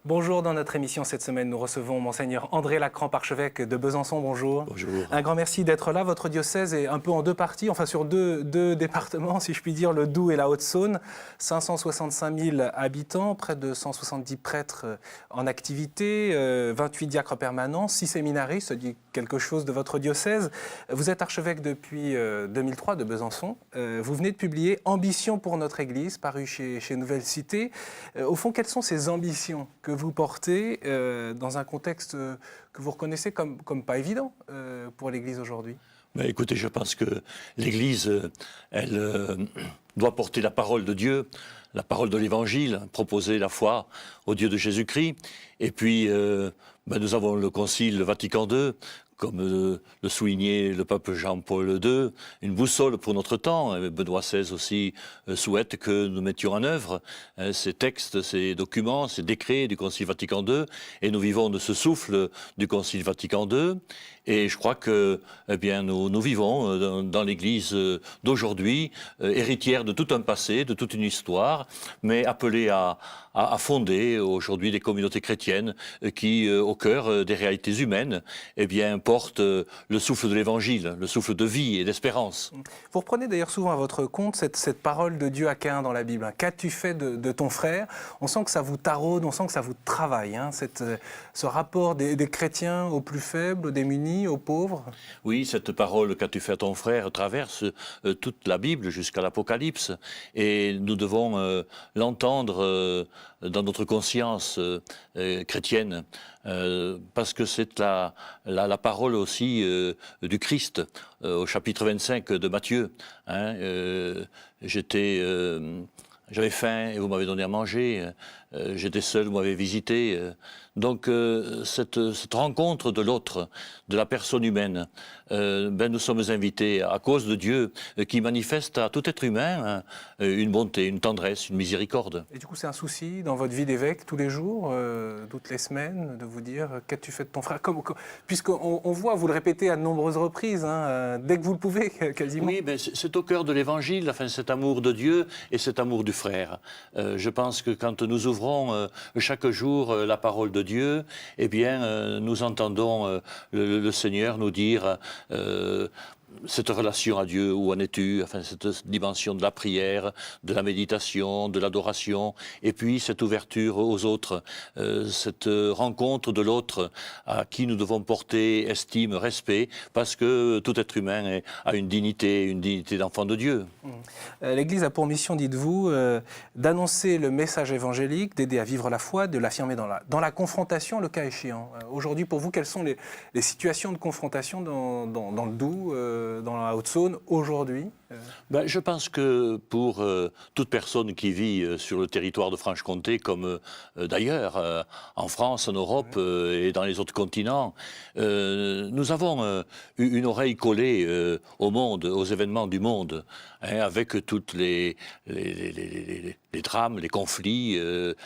Bonjour, dans notre émission cette semaine, nous recevons Monseigneur André Lacrampe, archevêque de Besançon. Bonjour. Bonjour. Un grand merci d'être là. Votre diocèse est un peu en deux parties, enfin sur deux départements, si je puis dire, le Doubs et la Haute-Saône. 565 000 habitants, près de 170 prêtres en activité, 28 diacres permanents, 6 séminaristes, ça dit quelque chose de votre diocèse. Vous êtes archevêque depuis 2003 de Besançon. Vous venez de publier « Ambition pour notre Église », paru chez Nouvelle Cité. Au fond, quelles sont ces ambitions que vous portez dans un contexte que vous reconnaissez comme pas évident pour l'Église aujourd'hui? Écoutez, je pense que l'Église, elle doit porter la parole de Dieu, la parole de l'Évangile, proposer la foi au Dieu de Jésus-Christ. Et puis, nous avons le Concile Vatican II, comme le soulignait le pape Jean-Paul II, une boussole pour notre temps. Benoît XVI aussi souhaite que nous mettions en œuvre ces textes, ces documents, ces décrets du Concile Vatican II. Et nous vivons de ce souffle du Concile Vatican II. Et je crois que nous vivons dans l'Église d'aujourd'hui, héritière de tout un passé, de toute une histoire, mais appelée à fonder aujourd'hui des communautés chrétiennes qui, au cœur des réalités humaines, portent le souffle de l'Évangile, le souffle de vie et d'espérance. Vous reprenez d'ailleurs souvent à votre compte cette parole de Dieu à Caïn dans la Bible. Qu'as-tu fait de ton frère? On sent que ça vous taraude, on sent que ça vous travaille, ce rapport des chrétiens aux plus faibles, aux démunis, aux pauvres. Oui, cette parole qu'as-tu fait à ton frère traverse toute la Bible jusqu'à l'Apocalypse, et nous devons l'entendre dans notre conscience chrétienne, parce que c'est la parole aussi du Christ, au chapitre 25 de Matthieu. J'avais faim et vous m'avez donné à manger, j'étais seul, vous m'avez visité. Donc cette rencontre de l'autre, de la personne humaine, nous sommes invités à cause de Dieu qui manifeste à tout être humain une bonté, une tendresse, une miséricorde. Et du coup c'est un souci dans votre vie d'évêque tous les jours, toutes les semaines, de vous dire qu'as-tu fait de ton frère, puisqu'on voit, vous le répétez à de nombreuses reprises, dès que vous le pouvez quasiment. Oui, c'est au cœur de l'Évangile, cet amour de Dieu et cet amour du frère. Je pense que quand nous ouvrons chaque jour la parole de Dieu, nous entendons le Seigneur nous dire cette relation à Dieu, où en es-tu? Cette dimension de la prière, de la méditation, de l'adoration, et puis cette ouverture aux autres, cette rencontre de l'autre à qui nous devons porter estime, respect, parce que tout être humain a une dignité d'enfant de Dieu. L'Église a pour mission, dites-vous, d'annoncer le message évangélique, d'aider à vivre la foi, de l'affirmer dans la confrontation, le cas échéant. Aujourd'hui, pour vous, quelles sont les situations de confrontation dans le Doubs, dans la Haute-Saône, aujourd'hui? Je pense que pour toute personne qui vit sur le territoire de Franche-Comté, comme d'ailleurs, en France, en Europe et dans les autres continents, nous avons une oreille collée au monde, aux événements du monde, avec toutes les drames, les conflits,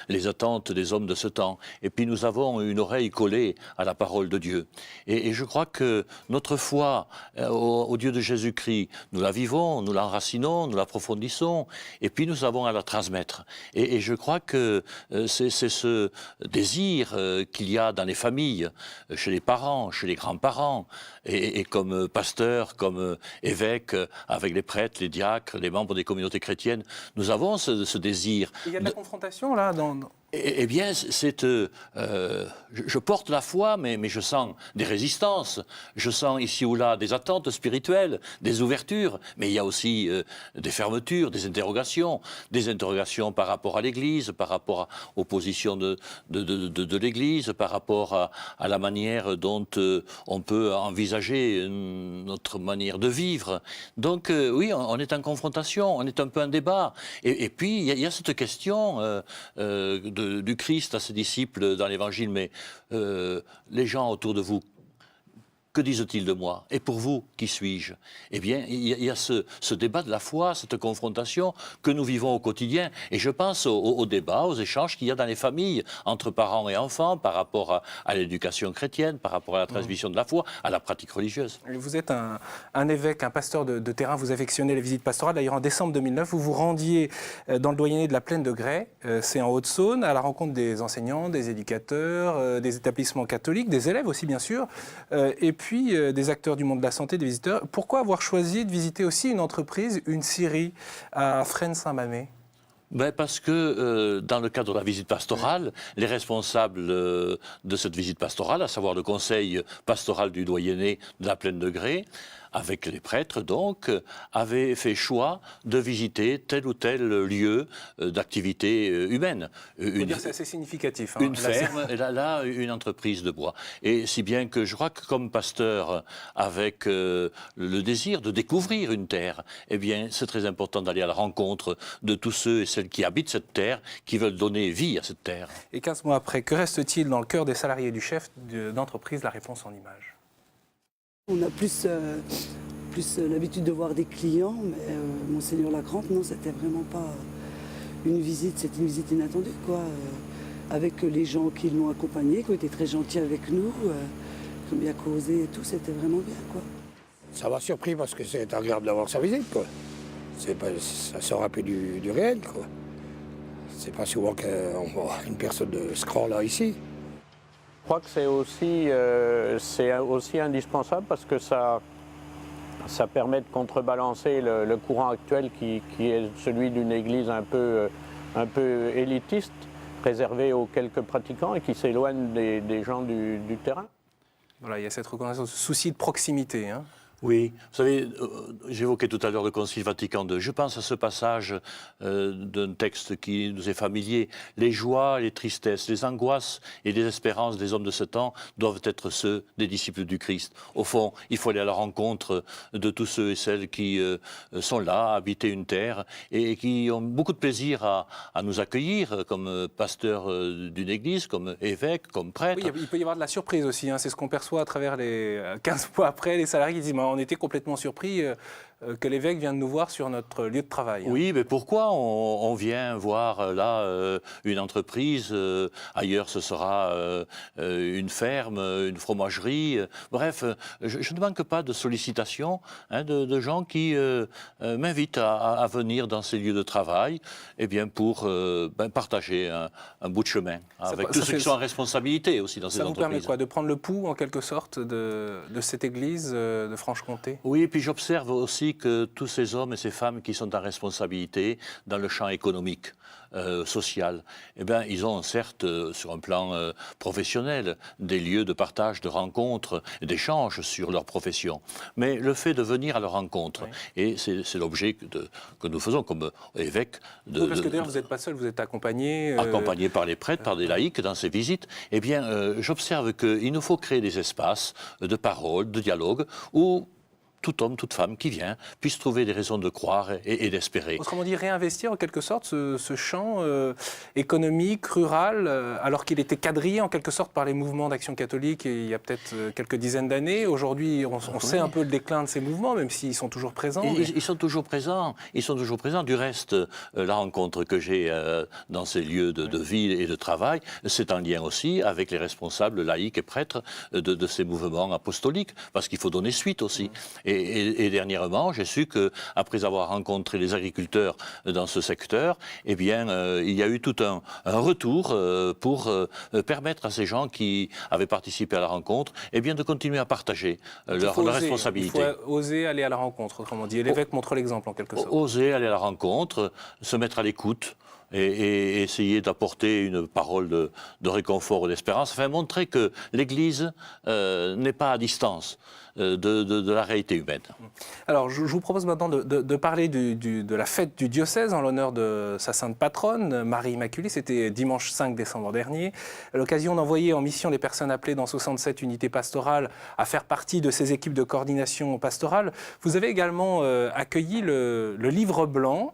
les attentes des hommes de ce temps. Et puis nous avons une oreille collée à la parole de Dieu. Et je crois que notre foi au Dieu de Jésus-Christ, nous la vivons, nous l'enracinons, nous l'approfondissons, et puis nous avons à la transmettre. Et je crois que c'est ce désir qu'il y a dans les familles, chez les parents, chez les grands-parents, et comme pasteur, comme évêque, avec les prêtres, les diacres, les membres des communautés chrétiennes, nous avons ce désir. Il y a de la confrontation là je porte la foi, mais je sens des résistances. Je sens ici ou là des attentes spirituelles, des ouvertures, mais il y a aussi des fermetures, des interrogations par rapport à l'Église, par rapport aux positions de l'Église, par rapport à la manière dont on peut envisager notre manière de vivre. Donc oui, on est en confrontation, on est un peu en débat. Et puis il y a cette question du Christ à ses disciples dans l'Évangile, mais les gens autour de vous, que disent-ils de moi? Et pour vous, qui suis-je? Eh bien, il y a ce débat de la foi, cette confrontation que nous vivons au quotidien. Et je pense au débat, aux échanges qu'il y a dans les familles, entre parents et enfants, par rapport à l'éducation chrétienne, par rapport à la transmission de la foi, à la pratique religieuse. Vous êtes un évêque, un pasteur de terrain, vous affectionnez les visites pastorales. D'ailleurs, en décembre 2009, vous vous rendiez dans le doyenné de la Plaine de Grès, c'est en Haute-Saône, à la rencontre des enseignants, des éducateurs, des établissements catholiques, des élèves aussi, bien sûr, et puis des acteurs du monde de la santé, des visiteurs. Pourquoi avoir choisi de visiter aussi une entreprise, une scierie, à Fresnes-Saint-Mamé? Ben parce que dans le cadre de la visite pastorale, les responsables de cette visite pastorale, à savoir le conseil pastoral du doyenné de la Plaine de Grès, avec les prêtres donc, avaient fait choix de visiter tel ou tel lieu d'activité humaine. C'est assez significatif. Une ferme, et là, une entreprise de bois. Et si bien que je crois que comme pasteur, avec le désir de découvrir une terre, eh bien, c'est très important d'aller à la rencontre de tous ceux et celles qui habitent cette terre, qui veulent donner vie à cette terre. Et 15 mois après, que reste-t-il dans le cœur des salariés du chef d'entreprise? La réponse en images. On a plus l'habitude de voir des clients, mais Monseigneur Lacrampe, non, c'était vraiment pas une visite, c'était une visite inattendue, quoi. Avec les gens qui l'ont accompagné, qui ont été très gentils avec nous, qui ont bien causé et tout, c'était vraiment bien, quoi. Ça m'a surpris parce que c'est agréable d'avoir sa visite, quoi. Ça sort un peu du réel, quoi. C'est pas souvent qu'on voit une personne de ce cran-là ici. Je crois que c'est aussi indispensable parce que ça permet de contrebalancer le courant actuel qui est celui d'une église un peu élitiste, réservée aux quelques pratiquants et qui s'éloigne des gens du terrain. Voilà, il y a cette reconnaissance, ce souci de proximité. Oui, vous savez, j'évoquais tout à l'heure le Concile Vatican II. Je pense à ce passage d'un texte qui nous est familier. Les joies, les tristesses, les angoisses et les espérances des hommes de ce temps doivent être ceux des disciples du Christ. Au fond, il faut aller à la rencontre de tous ceux et celles qui sont là, à habiter une terre et qui ont beaucoup de plaisir à nous accueillir comme pasteurs d'une église, comme évêques, comme prêtres. Oui, il peut y avoir de la surprise aussi. C'est ce qu'on perçoit à travers les 15 mois après. Les salariés qui disent on était complètement surpris que l'évêque vienne nous voir sur notre lieu de travail. Oui, mais pourquoi on vient voir là une entreprise, ailleurs ce sera une ferme, une fromagerie, bref, je ne manque pas de sollicitations de gens qui m'invitent à venir dans ces lieux de travail pour partager un bout de chemin avec tous ceux qui sont en responsabilité aussi dans ces entreprises. Ça vous permet quoi? De prendre le pouls en quelque sorte de cette église de Franche-Comté? Oui, et puis j'observe aussi que tous ces hommes et ces femmes qui sont en responsabilité dans le champ économique, social, eh bien, ils ont certes, sur un plan professionnel, des lieux de partage, de rencontres, d'échanges sur leur profession. Mais le fait de venir à leur rencontre, oui. Et c'est l'objet que nous faisons comme évêques. Parce que d'ailleurs, vous n'êtes pas seul, vous êtes accompagné. Accompagné par les prêtres, par des laïcs dans ces visites. Eh bien, j'observe qu'il nous faut créer des espaces de parole, de dialogue, où tout homme, toute femme qui vient puisse trouver des raisons de croire et d'espérer. Autrement dit, réinvestir en quelque sorte ce champ économique, rural, alors qu'il était quadrillé en quelque sorte par les mouvements d'action catholique il y a peut-être quelques dizaines d'années. Aujourd'hui, on sait un peu le déclin de ces mouvements, même s'ils sont toujours présents. Ils sont toujours présents. Ils sont toujours présents. Du reste, la rencontre que j'ai dans ces lieux de vie et de travail, c'est en lien aussi avec les responsables laïcs et prêtres de ces mouvements apostoliques, parce qu'il faut donner suite aussi. Et dernièrement, j'ai su qu'après avoir rencontré les agriculteurs dans ce secteur, eh bien, il y a eu tout un retour pour permettre à ces gens qui avaient participé à la rencontre eh bien, de continuer à partager leur responsabilité. Il faut oser aller à la rencontre, autrement dit. Et l'évêque montre l'exemple, en quelque sorte. Oser aller à la rencontre, se mettre à l'écoute. Et essayer d'apporter une parole de réconfort ou d'espérance, enfin montrer que l'Église n'est pas à distance. de la réalité humaine. Alors, je vous propose maintenant de parler de la fête du diocèse en l'honneur de sa sainte patronne, Marie Immaculée. C'était dimanche 5 décembre dernier. À l'occasion d'envoyer en mission les personnes appelées dans 67 unités pastorales à faire partie de ces équipes de coordination pastorale, vous avez également accueilli le livre blanc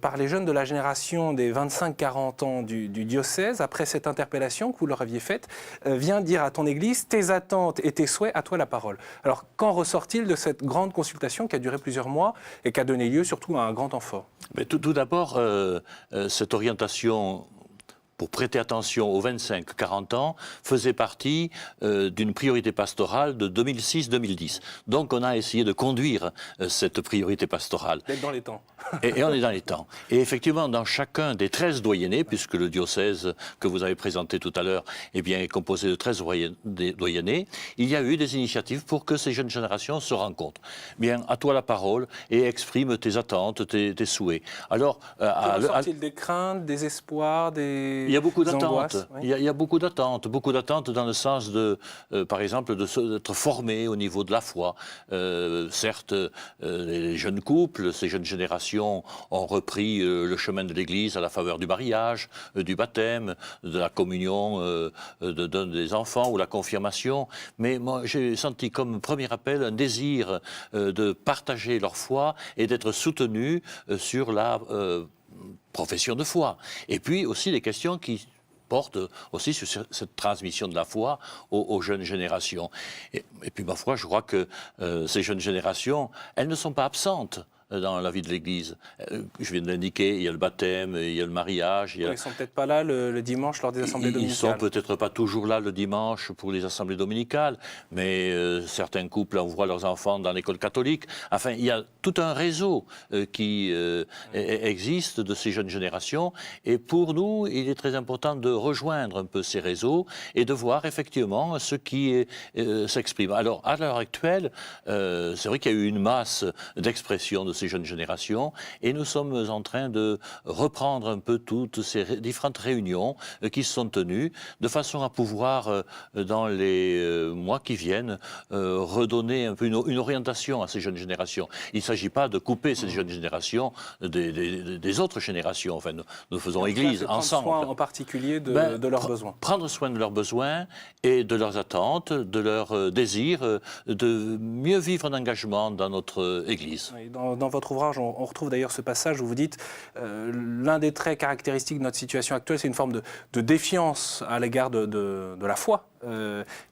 par les jeunes de la génération des 25-40 ans du diocèse. Après cette interpellation que vous leur aviez faite, viens dire à ton Église tes attentes et tes souhaits, à toi la parole. Alors, qu'en ressort-il de cette grande consultation qui a duré plusieurs mois et qui a donné lieu surtout à un grand temps fort? Mais tout d'abord, cette orientation pour prêter attention aux 25-40 ans faisait partie d'une priorité pastorale de 2006-2010. Donc on a essayé de conduire cette priorité pastorale. D'être dans les temps. Et on est dans les temps. Et effectivement, dans chacun des 13 doyennés, puisque le diocèse que vous avez présenté tout à l'heure eh bien, est composé de 13 doyennés, il y a eu des initiatives pour que ces jeunes générations se rencontrent. Bien, à toi la parole et exprime tes attentes, tes souhaits. Alors, ressort-il des craintes, des espoirs, il y a beaucoup d'attentes. Oui. Il y a beaucoup d'attentes dans le sens de, par exemple, d'être formé au niveau de la foi. Certes, les jeunes couples, ces jeunes générations ont repris le chemin de l'Église à la faveur du mariage, du baptême, de la communion des enfants ou la confirmation. Mais moi, j'ai senti comme premier appel un désir de partager leur foi et d'être soutenus sur la profession de foi. Et puis aussi les questions qui portent aussi sur cette transmission de la foi aux jeunes générations. Et puis ma foi, je crois que ces jeunes générations, elles ne sont pas absentes dans la vie de l'Église. Je viens de l'indiquer, il y a le baptême, il y a le mariage. Ils ne sont peut-être pas là le dimanche lors des assemblées dominicales. Ils ne sont peut-être pas toujours là le dimanche pour les assemblées dominicales, mais certains couples envoient leurs enfants dans l'école catholique. Enfin, il y a tout un réseau qui existe de ces jeunes générations. Et pour nous, il est très important de rejoindre un peu ces réseaux et de voir effectivement ce qui s'exprime. Alors, à l'heure actuelle, c'est vrai qu'il y a eu une masse d'expressions de ces jeunes générations et nous sommes en train de reprendre un peu toutes ces différentes réunions qui se sont tenues de façon à pouvoir, dans les mois qui viennent, redonner un peu une orientation à ces jeunes générations. Il ne s'agit pas de couper ces jeunes générations des autres générations. Enfin, nous faisons Église ensemble. Prendre soin en particulier de leurs besoins. Prendre soin de leurs besoins et de leurs attentes, de leurs désirs, de mieux vivre un engagement dans notre Église. Oui, dans votre ouvrage, on retrouve d'ailleurs ce passage où vous dites l'un des traits caractéristiques de notre situation actuelle, c'est une forme de défiance à l'égard de la foi.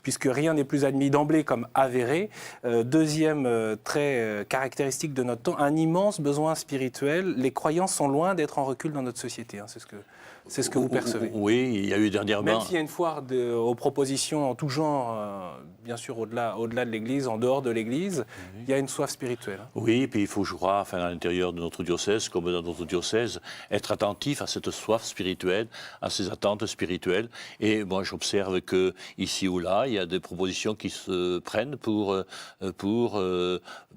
Puisque rien n'est plus admis d'emblée comme avéré. Deuxième trait caractéristique de notre temps, un immense besoin spirituel. Les croyances sont loin d'être en recul dans notre société. Hein, c'est ce que vous percevez. Oui, il y a eu dernièrement... Même s'il y a une foire aux propositions en tout genre, bien sûr au-delà de l'Église, en dehors de l'Église, il y a une soif spirituelle. Hein. Oui, puis il faut, je crois, à l'intérieur de notre diocèse, comme dans d'autres diocèses, être attentif à cette soif spirituelle, à ces attentes spirituelles. Et moi, j'observe que ici ou là, il y a des propositions qui se prennent pour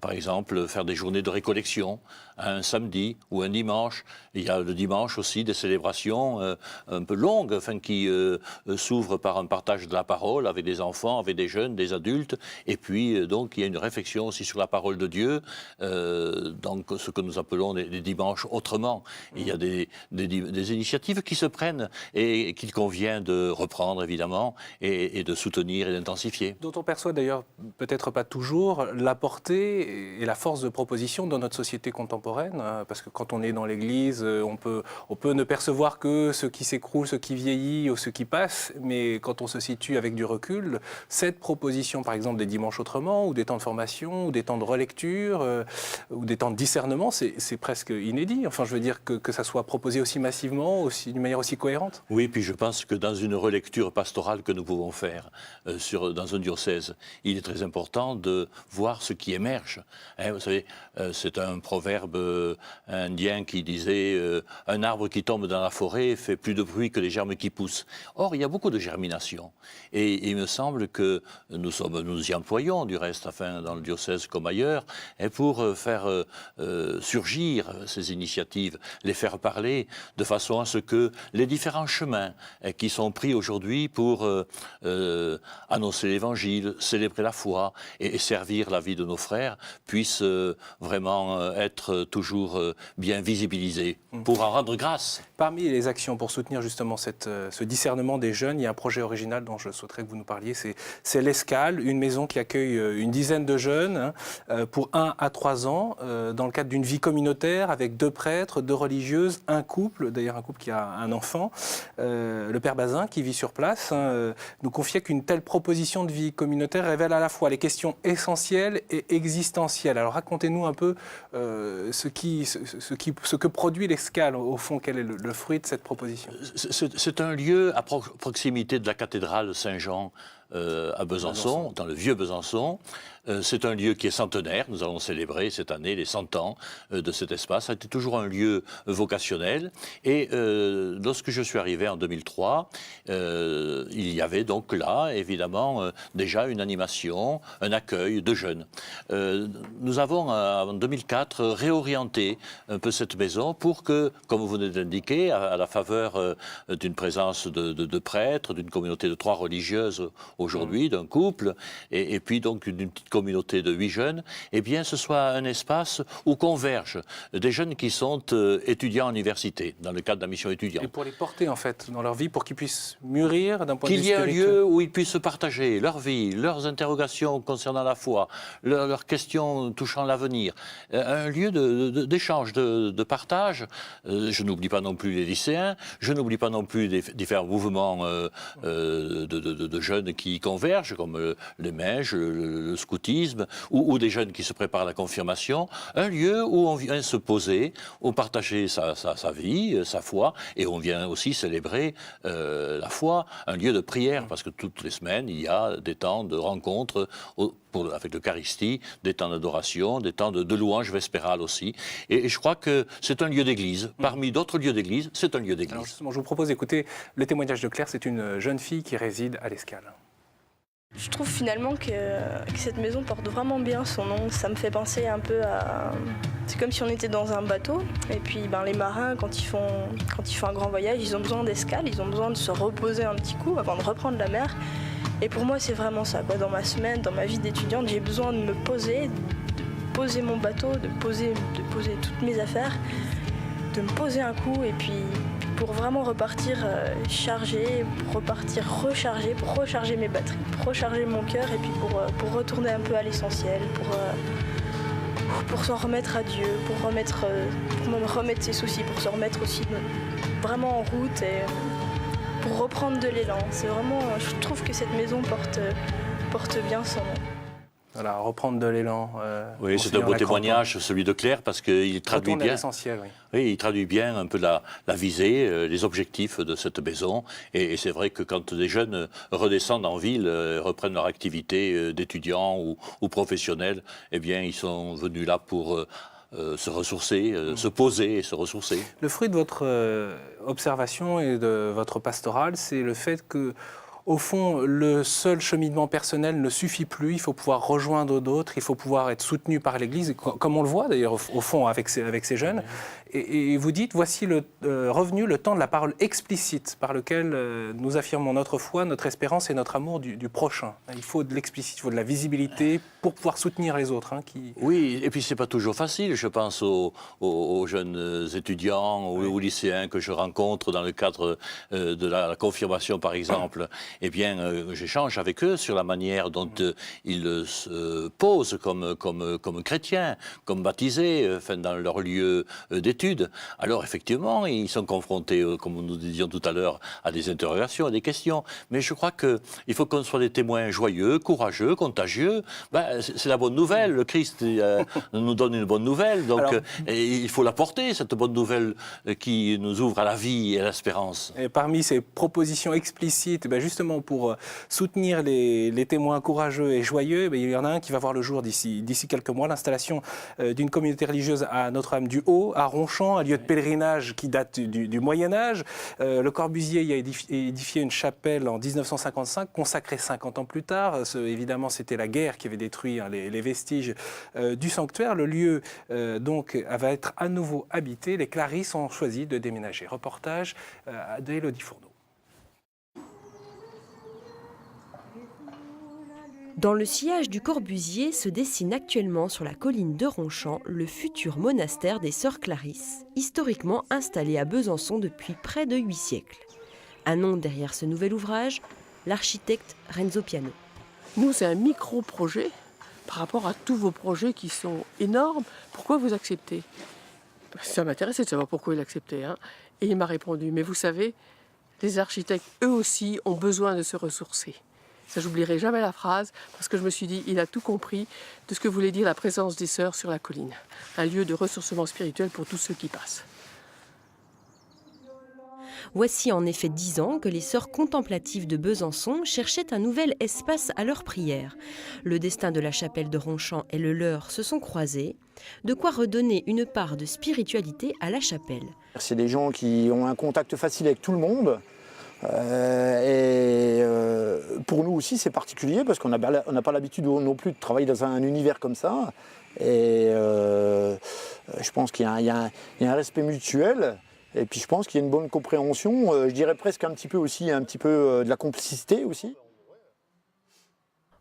par exemple, faire des journées de récollection, un samedi ou un dimanche. Il y a le dimanche aussi des célébrations un peu longues, enfin, qui s'ouvrent par un partage de la parole avec des enfants, avec des jeunes, des adultes. Et puis, donc, il y a une réflexion aussi sur la parole de Dieu, donc ce que nous appelons les dimanches autrement. Il y a des initiatives qui se prennent et qu'il convient de reprendre, évidemment, et de soutenir et d'intensifier. Dont on perçoit d'ailleurs, peut-être pas toujours, la portée et la force de proposition dans notre société contemporaine, parce que quand on est dans l'Église, on peut ne percevoir que ce qui s'écroule, ce qui vieillit ou ce qui passe, mais quand on se situe avec du recul, cette proposition, par exemple, des dimanches autrement, ou des temps de formation, ou des temps de relecture, ou des temps de discernement, c'est presque inédit. Enfin, je veux dire que ça soit proposé aussi massivement, d'une manière aussi cohérente. Oui, puis je pense que dans une relecture pastorale que nous pouvons faire dans un diocèse, il est très important de voir ce qui émerge. Vous savez, c'est un proverbe indien qui disait un arbre qui tombe dans la forêt fait plus de bruit que les germes qui poussent. Or, il y a beaucoup de germination. Et il me semble que nous y employons, du reste, enfin, dans le diocèse comme ailleurs, et pour faire surgir ces initiatives, les faire parler, de façon à ce que les différents chemins qui sont pris aujourd'hui pour annoncer l'Évangile, célébrer la foi et servir la vie de nos frères puisse vraiment être toujours bien visibilisé pour en rendre grâce. Parmi les actions pour soutenir justement ce discernement des jeunes, il y a un projet original dont je souhaiterais que vous nous parliez, c'est l'Escale, une maison qui accueille une dizaine de jeunes pour 1 à 3 ans, dans le cadre d'une vie communautaire avec 2 prêtres, 2 religieuses, un couple, d'ailleurs un couple qui a un enfant, le père Bazin qui vit sur place, nous confiait qu'une telle proposition de vie communautaire révèle à la fois les questions essentielles et existentielles. Alors racontez-nous un peu ce que produit l'Escale, au fond, quel est le fruit de cette proposition. C'est un lieu à proximité de la cathédrale Saint-Jean à Besançon, dans le vieux Besançon. C'est un lieu qui est centenaire. Nous allons célébrer cette année les 100 ans de cet espace. Ça a été toujours un lieu vocationnel. Et lorsque je suis arrivé en 2003, il y avait donc là, évidemment, déjà une animation, un accueil de jeunes. Nous avons, en 2004, réorienté un peu cette maison pour que, comme vous venez de l'indiquer, à la faveur d'une présence de prêtres, d'une communauté de 3 religieuses aujourd'hui, d'un couple, et puis donc d'une petite communauté de 8 jeunes, eh bien ce soit un espace où convergent des jeunes qui sont étudiants à l'université, dans le cadre de la mission étudiante. Et pour les porter en fait dans leur vie, pour qu'ils puissent mûrir d'un point de vue Qu'il y ait un spirituel. lieu où ils puissent partager leur vie, leurs interrogations concernant la foi, leurs questions touchant l'avenir, un lieu d'échange, de partage. Je n'oublie pas non plus les lycéens, je n'oublie pas non plus les différents mouvements de jeunes qui convergent, comme les mèges, le scoutisme, ou des jeunes qui se préparent à la confirmation. Un lieu où on vient se poser, où partager sa vie, sa foi, et on vient aussi célébrer la foi, un lieu de prière, parce que toutes les semaines, il y a des temps de rencontres avec l'Eucharistie, des temps d'adoration, des temps de louange vespérale aussi. Et je crois que c'est un lieu d'église. Parmi d'autres lieux d'église, c'est un lieu d'église. Alors justement, je vous propose d'écouter le témoignage de Claire. C'est une jeune fille qui réside à l'Escale. Je trouve finalement que cette maison porte vraiment bien son nom. Ça me fait penser un peu à... C'est comme si on était dans un bateau. Et puis les marins, quand ils font un grand voyage, ils ont besoin d'escale, ils ont besoin de se reposer un petit coup avant de reprendre la mer. Et pour moi, c'est vraiment ça. Dans ma semaine, dans ma vie d'étudiante, j'ai besoin de me poser, de poser mon bateau, de poser toutes mes affaires, de me poser un coup et puis pour vraiment repartir chargé, pour repartir rechargé, pour recharger mes batteries, pour recharger mon cœur et puis pour retourner un peu à l'essentiel, pour s'en remettre à Dieu, pour me remettre ses soucis, pour se remettre aussi vraiment en route et pour reprendre de l'élan. C'est vraiment, je trouve que cette maison porte bien son nom. Voilà, reprendre de l'élan. Oui, c'est un beau témoignage, celui de Claire, parce qu'il traduit Retourne à bien. l'essentiel, oui. Oui, il traduit bien un peu la visée, les objectifs de cette maison. Et c'est vrai que quand des jeunes redescendent en ville, reprennent leur activité d'étudiants ou professionnels, eh bien, ils sont venus là pour se ressourcer, se poser et se ressourcer. Le fruit de votre observation et de votre pastorale, c'est le fait que, au fond, le seul cheminement personnel ne suffit plus. Il faut pouvoir rejoindre d'autres, il faut pouvoir être soutenu par l'Église, comme on le voit d'ailleurs au fond avec ces jeunes. Et vous dites, voici revenu le temps de la parole explicite par lequel nous affirmons notre foi, notre espérance et notre amour du prochain. Il faut de l'explicite, il faut de la visibilité pour pouvoir soutenir les autres. Oui, et puis c'est pas toujours facile. Je pense aux jeunes étudiants ou aux lycéens que je rencontre dans le cadre de la confirmation, par exemple. Eh bien, j'échange avec eux sur la manière dont ils se posent comme chrétiens, comme baptisés, dans leur lieu d'études. Alors, effectivement, ils sont confrontés, comme nous disions tout à l'heure, à des interrogations, à des questions. Mais je crois qu'il faut qu'on soit des témoins joyeux, courageux, contagieux. C'est la bonne nouvelle. Le Christ nous donne une bonne nouvelle. Donc, il faut la porter, cette bonne nouvelle qui nous ouvre à la vie et à l'espérance. Et parmi ces propositions explicites, justement pour soutenir les témoins courageux et joyeux, il y en a un qui va voir le jour d'ici quelques mois, l'installation d'une communauté religieuse à Notre-Dame-du-Haut, à Ronchamp, un lieu de pèlerinage qui date du Moyen-Âge. Le Corbusier y a édifié une chapelle en 1955, consacrée 50 ans plus tard. Évidemment, c'était la guerre qui avait détruit les vestiges du sanctuaire. Le lieu, donc, va être à nouveau habité. Les Clarisses ont choisi de déménager. Reportage d'Élodie Fourneau. Dans le sillage du Corbusier se dessine actuellement sur la colline de Ronchamp le futur monastère des Sœurs Clarisses, historiquement installé à Besançon depuis près de 8 siècles. Un nom derrière ce nouvel ouvrage, l'architecte Renzo Piano. Nous, c'est un micro-projet par rapport à tous vos projets qui sont énormes. Pourquoi vous acceptez ? Ça m'intéressait de savoir pourquoi il acceptait. Et il m'a répondu, mais vous savez, les architectes, eux aussi, ont besoin de se ressourcer. Ça, j'oublierai jamais la phrase, parce que je me suis dit, il a tout compris de ce que voulait dire la présence des sœurs sur la colline. Un lieu de ressourcement spirituel pour tous ceux qui passent. Voici en effet 10 ans que les sœurs contemplatives de Besançon cherchaient un nouvel espace à leur prière. Le destin de la chapelle de Ronchamp et le leur se sont croisés, de quoi redonner une part de spiritualité à la chapelle. C'est des gens qui ont un contact facile avec tout le monde. Pour nous aussi, c'est particulier parce qu'on n'a pas l'habitude non plus de travailler dans un univers comme ça. Et je pense qu'il y a un respect mutuel. Et puis je pense qu'il y a une bonne compréhension. Je dirais presque un petit peu de la complicité aussi.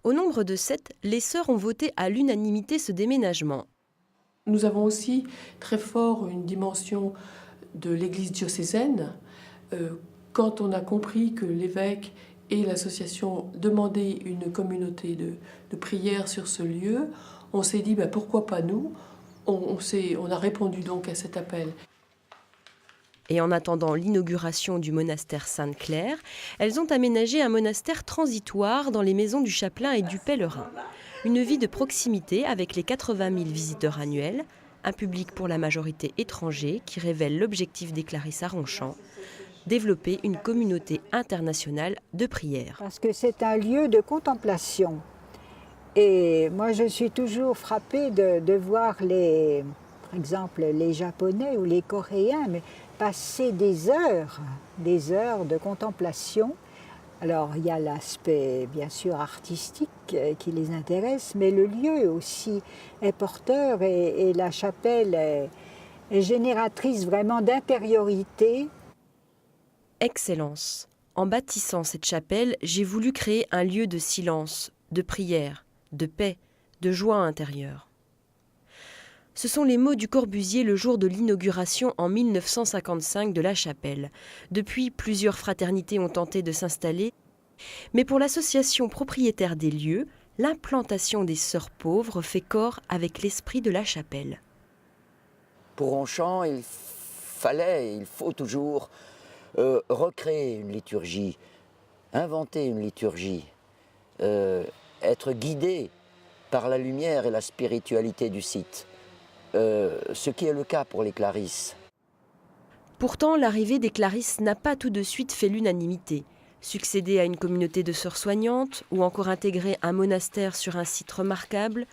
Au nombre de 7, les sœurs ont voté à l'unanimité ce déménagement. Nous avons aussi très fort une dimension de l'église diocésaine. Quand on a compris que l'évêque et l'association demandaient une communauté de prière sur ce lieu, on s'est dit pourquoi pas nous. On a répondu donc à cet appel. Et en attendant l'inauguration du monastère Sainte-Claire, elles ont aménagé un monastère transitoire dans les maisons du chapelain et du pèlerin. Une vie de proximité avec les 80 000 visiteurs annuels, un public pour la majorité étranger qui révèle l'objectif des Clarisses à Ronchamp, développer une communauté internationale de prière. Parce que c'est un lieu de contemplation. Et moi, je suis toujours frappée de voir par exemple, les Japonais ou les Coréens, mais passer des heures de contemplation. Alors, il y a l'aspect, bien sûr, artistique qui les intéresse, mais le lieu aussi est porteur et la chapelle est génératrice vraiment d'intériorité. Excellence. En bâtissant cette chapelle, j'ai voulu créer un lieu de silence, de prière, de paix, de joie intérieure. Ce sont les mots du Corbusier le jour de l'inauguration en 1955 de la chapelle. Depuis, plusieurs fraternités ont tenté de s'installer, mais pour l'association propriétaire des lieux, l'implantation des sœurs pauvres fait corps avec l'esprit de la chapelle. Pour Ronchamp, il faut toujours recréer une liturgie, inventer une liturgie, être guidé par la lumière et la spiritualité du site. Ce qui est le cas pour les Clarisses. Pourtant, l'arrivée des Clarisses n'a pas tout de suite fait l'unanimité. Succéder à une communauté de sœurs soignantes ou encore intégrer un monastère sur un site remarquable,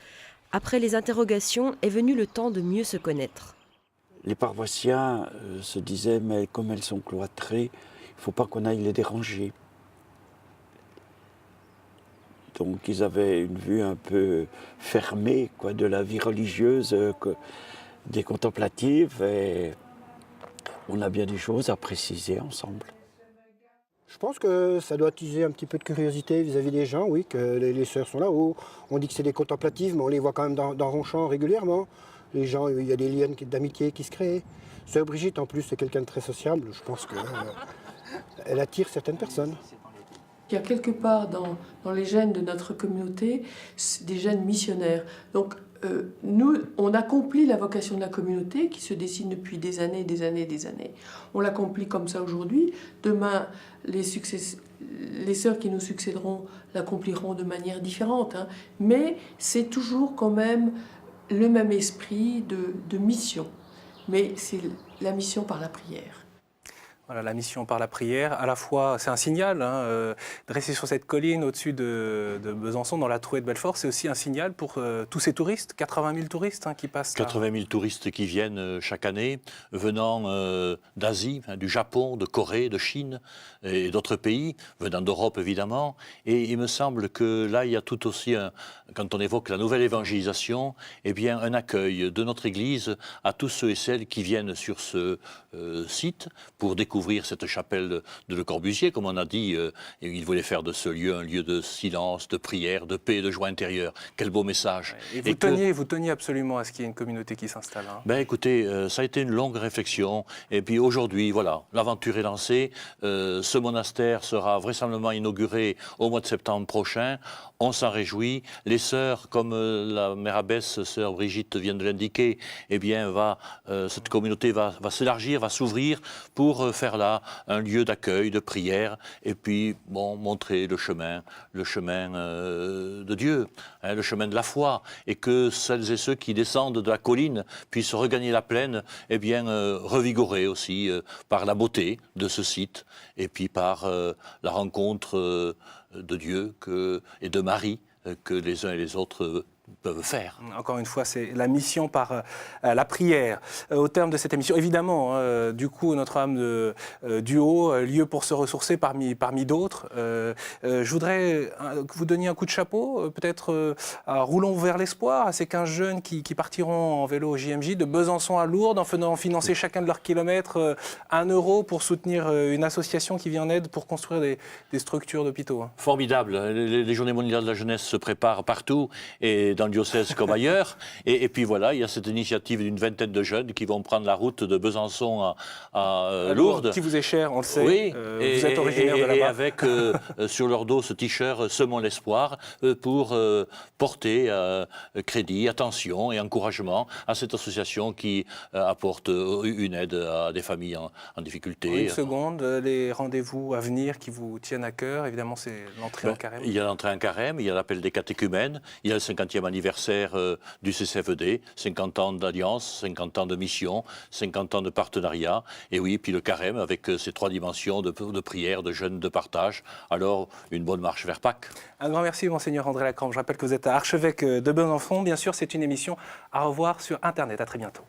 après les interrogations est venu le temps de mieux se connaître. Les paroissiens se disaient, mais comme elles sont cloîtrées, il ne faut pas qu'on aille les déranger. Donc ils avaient une vue un peu fermée de la vie religieuse des contemplatives et on a bien des choses à préciser ensemble. Je pense que ça doit attiser un petit peu de curiosité vis-à-vis des gens, oui, que les sœurs sont là. On dit que c'est des contemplatives, mais on les voit quand même dans Ronchamp régulièrement. Les gens, il y a des liens d'amitié qui se créent. Sœur Brigitte, en plus, c'est quelqu'un de très sociable. Je pense qu'elle attire certaines personnes. Il y a quelque part dans les gènes de notre communauté des gènes missionnaires. Donc nous, on accomplit la vocation de la communauté qui se dessine depuis des années. On l'accomplit comme ça aujourd'hui. Demain, les sœurs qui nous succéderont l'accompliront de manière différente. Mais c'est toujours quand même le même esprit de mission. Mais c'est la mission par la prière. Voilà, la mission par la prière, à la fois, c'est un signal, dressé sur cette colline au-dessus de Besançon, dans la Trouée de Belfort, c'est aussi un signal pour tous ces touristes, 80 000 touristes qui passent. 80 000 touristes qui viennent chaque année, venant d'Asie, du Japon, de Corée, de Chine et d'autres pays, venant d'Europe évidemment. Et il me semble que là, il y a tout aussi, quand on évoque la nouvelle évangélisation, eh bien, un accueil de notre Église à tous ceux et celles qui viennent sur ce site pour découvrir ouvrir cette chapelle de Le Corbusier, comme on a dit. Et il voulait faire de ce lieu un lieu de silence, de prière, de paix, de joie intérieure. Quel beau message. Et vous teniez absolument à ce qu'il y ait une communauté qui s'installe. Hein. Ben écoutez, ça a été une longue réflexion. Et puis aujourd'hui, voilà, l'aventure est lancée. Ce monastère sera vraisemblablement inauguré au mois de septembre prochain. On s'en réjouit. Les sœurs, comme la mère abbesse, sœur Brigitte vient de l'indiquer, eh bien, cette communauté va s'élargir, va s'ouvrir pour faire là un lieu d'accueil, de prière, et puis bon, montrer le chemin de Dieu, hein, le chemin de la foi, et que celles et ceux qui descendent de la colline puissent regagner la plaine, eh bien, revigorés aussi par la beauté de ce site, et puis par la rencontre de Dieu et de Marie que les uns et les autres peuvent faire. Encore une fois, c'est la mission par la prière. Au terme de cette émission, évidemment, du coup, Notre-Dame du Haut, lieu pour se ressourcer parmi d'autres. Je voudrais que vous donniez un coup de chapeau, peut-être à Roulons vers l'espoir, à ces 15 jeunes qui partiront en vélo au JMJ, de Besançon à Lourdes, en faisant financer chacun de leurs kilomètres 1 euro pour soutenir une association qui vient en aide pour construire des structures d'hôpitaux. Formidable. Les Journées mondiales de la jeunesse se préparent partout, et dans le diocèse comme ailleurs. Et puis voilà, il y a cette initiative d'une vingtaine de jeunes qui vont prendre la route de Besançon à Lourdes. Qui vous est cher, on le sait. Oui, vous êtes originaire de là-bas. Et avec sur leur dos ce t-shirt « Semons l'espoir » pour porter crédit, attention et encouragement à cette association qui apporte une aide à des familles en difficulté. Une seconde, les rendez-vous à venir qui vous tiennent à cœur, évidemment, c'est l'entrée en carême. Il y a l'entrée en carême, il y a l'appel des catéchumènes, il y a le 50e anniversaire du CCFED, 50 ans d'alliance, 50 ans de mission, 50 ans de partenariat, et oui, puis le carême avec ses 3 dimensions de prière, de jeûne, de partage. Alors, une bonne marche vers Pâques. Un grand merci, Monseigneur André Lacrampe. Je rappelle que vous êtes archevêque de Besançon. Bien sûr, c'est une émission à revoir sur Internet. À très bientôt.